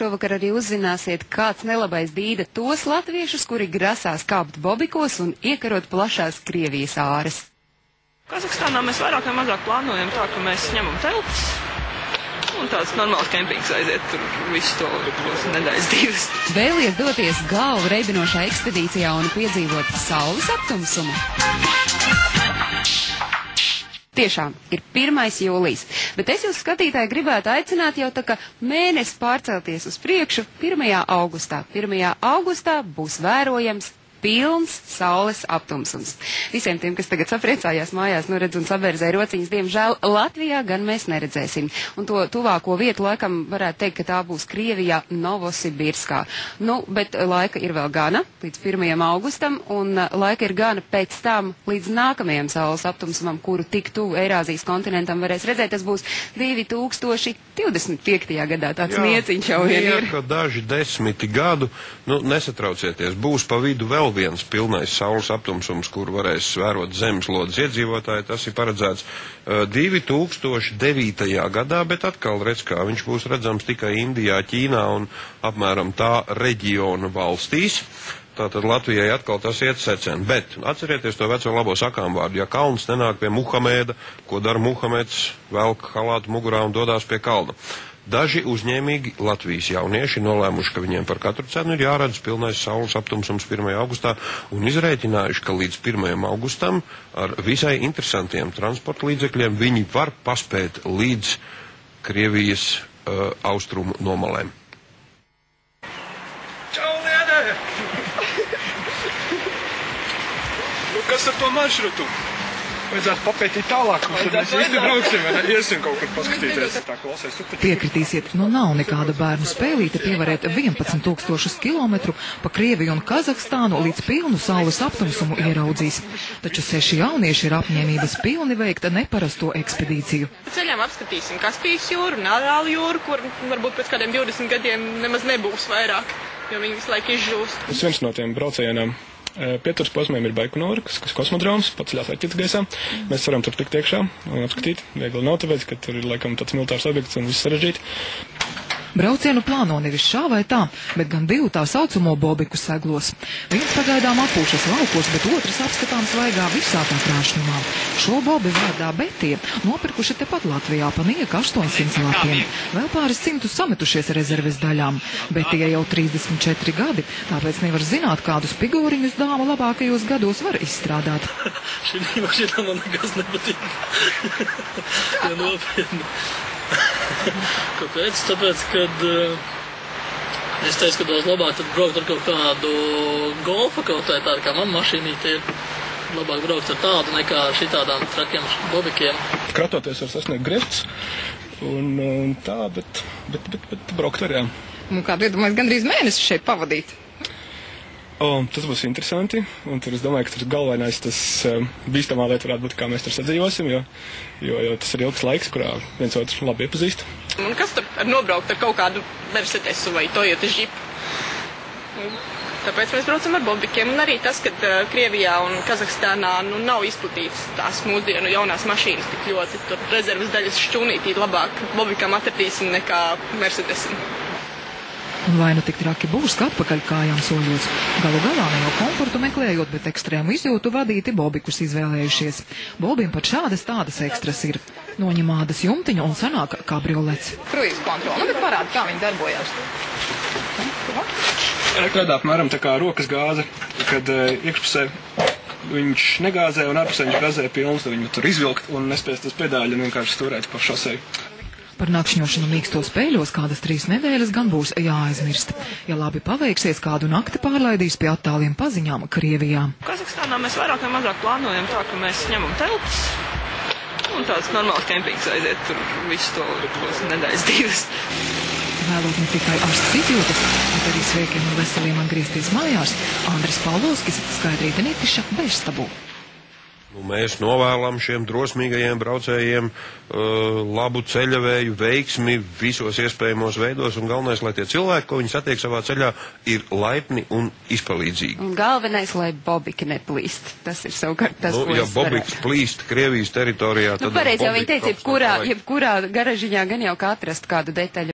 šovakar arī uzzināsiet, kāds nelabais bīda tos latviešus, kuri grasās kāpt bobikos un iekarot plašās Krievijas āras. Kazahstānā mēs vairāk vai mazāk plānojam tā, ka mēs ņemam telpas un tāds normāls kempings aiziet tur visu to nedēļas divas. Vēlies doties galvu reibinošā ekspedīcijā un piedzīvot saules aptumsumu? Tiešām ir 1. jūlijs, bet es jūs skatītāji gribētu aicināt jau tā kā mēnesi pārcelties uz priekšu 1. augustā. 1. augustā būs vērojams pilns saules aptumsums. Visiem tiem, kas tagad sapriecājās mājās, nu redz un sabērzēja rociņas, diemžēl Latvijā gan mēs neredzēsim. Un to tuvāko vietu laikam varētu teikt, ka tā būs Krievijā Novosibirskā. Nu, bet laika ir vēl gana līdz 1. augustam, un laika ir gana pēc tam līdz nākamajam saules aptumsumam, kuru tik tuvu Eirāzijas kontinentam varēs redzēt. Tas būs 2025. gadā. Tāds nieciņš jau vien ir. Ka daži desmiti gadu, nu, nesatraucieties, būs pa vidu vēl viens pilnais saules aptumsums, kur varēs vērot zemeslodes iedzīvotāji. Tas ir paredzēts 2009. gadā, bet atkal redz, kā viņš būs redzams tikai Indijā, Ķīnā un apmēram tā reģiona valstīs. Tātad Latvijai atkal tas iet secen. Bet atcerieties to veco labo sakām vārdu. Ja kalns nenāk pie Muhamēda, ko dara Muhameds, velk halātu mugurā un dodās pie kalna. Daži uzņēmīgi Latvijas jaunieši nolēmuši, ka viņiem par katru cenu ir jāredz pilnais saules aptumsums 1. augustā un izrēķinājuši, ka līdz 1. augustam ar visai interesantiem transporta līdzekļiem viņi var paspēt līdz Krievijas austrumu nomalēm. Čau, Liene! Nu, kas ar to maršrutu? Vajadzētu papētīt tālāk, un tad mēs īsti brauksim, iesim kaut kur paskatīties. Tā klausēs super. Piekritīsiet, nu nav nekāda bērnu spēlīte pievarēt 11 000 kilometru pa Krieviju un Kazahstānu līdz pilnu saules aptumsumu ieraudzīs. Taču 6 jaunieši ir apņēmības pilni veikt neparasto ekspedīciju. Ceļām apskatīsim Kaspijas jūru, Arālu jūru, kur varbūt pēc kādiem 20 gadiem nemaz nebūs vairāk, jo viņi visu laiku izžūst. Tas viens no tiem braucieniem. Pieturas posmiem ir Baikonūra, kas kosmodroms, paceļās raķetes gaisā. Mēs varam tur tikt iekšā un apskatīt. Viegli nav tāpēc, ka tur ir laikam tāds militārs objekts un viss sarežģīti. Braucienu plāno nevis šā vai tā, bet gan 2 tā saucamo bobiku seglos. Viens pagaidām apūšas laukos, bet otrs apskatāms vaigā visātā krāšņumā. Šo bobi vārdā Betie nopirkuši tepat Latvijā pa nieka 800 latiem. Vēl pāris 100 sametušies rezerves daļām. Betie jau 34 gadi, tāpēc nevar zināt, kādus figūriņus dāma labākajos gados var izstrādāt. Šī mašīnā man nekas nepatīk. Ja nopietni. Kāpēc? Tāpēc, kad es teicu, ka daudz labāk tad braukt ar kaut kādu golfa, kaut tā kā man mašīnīte ir. Labāk braukt ar tādu nekā ar šitādām trakiem bobikiem. Kratoties var sasniegt grests un tā, bet braukt var, jā. Nu, kādu iedomājas gandrīz mēnesi šeit pavadīt? Tas būs interesanti, un tur es domāju, ka tur galvenais tas bīstamā lieta varētu būt, kā mēs tur sadzīvosim, jo tas ir ilgs laiks, kurā viens otru labi iepazīst. Un kas tur ar nobraukt ar kaut kādu Mercedesu vai Toyota Jeepu? Tāpēc mēs braucam ar bobikiem, un arī tas, ka Krievijā un Kazahstānā nav izplatīts tās mūsdienu jaunās mašīnas tik ļoti. Tur rezerves daļas šķūnītī labāk bobikam atradīsim nekā Mercedesim. Un vai nu tik traki būs, ka atpakaļ kājām soļos. Galu galā ne jau komfortu meklējot, bet ekstrēmu izjūtu vadīti bobikus izvēlējušies. Bobiem pat šādas tādas ekstras ir. Noņem ādas jumtiņu un sanāk kabriolets. Kruīzu kontroli, bet parāda, kā viņi darbojās. Elektrādā apmēram tā kā rokas gāze, kad iekšpusē viņš negāzē un ārpusē viņš gāzē pilns, tad viņu tur izvilkt un nespiest uz pedāļu un vienkārši stūrēt pa šoseju. Par nakšņošanu mīkstos spēļos kādas 3 nedēļas gan būs jāaizmirst. Ja labi paveiksies, kādu nakti pārlaidīs pie attāliem paziņām Krievijā. Kazahstānā mēs vairāk vai mazāk plānojam tā, ka mēs ņemam telpas un tāds normāls kempings aiziet tur visu to nedēļas divas. Vēlot ne tikai arstas izjūtas, bet arī sveikiem un veseliem atgriezties mājās, Andris Pavlovskis, Skaidrīta Nitiša, Bežstabu. Mēs novēlam šiem drosmīgajiem braucējiem labu ceļavēju, veiksmi visos iespējamos veidos, un galvenais, lai tie cilvēki, ko viņi satiek savā ceļā, ir laipni un izpalīdzīgi. Un galvenais, lai bobiki neplīst. Tas ir savukārt tas, ko ja bobiks plīst Krievijas teritorijā, tad pareizi jau viņi teica, jebkurā garažiņā gan jau kā atrast kādu detaļu.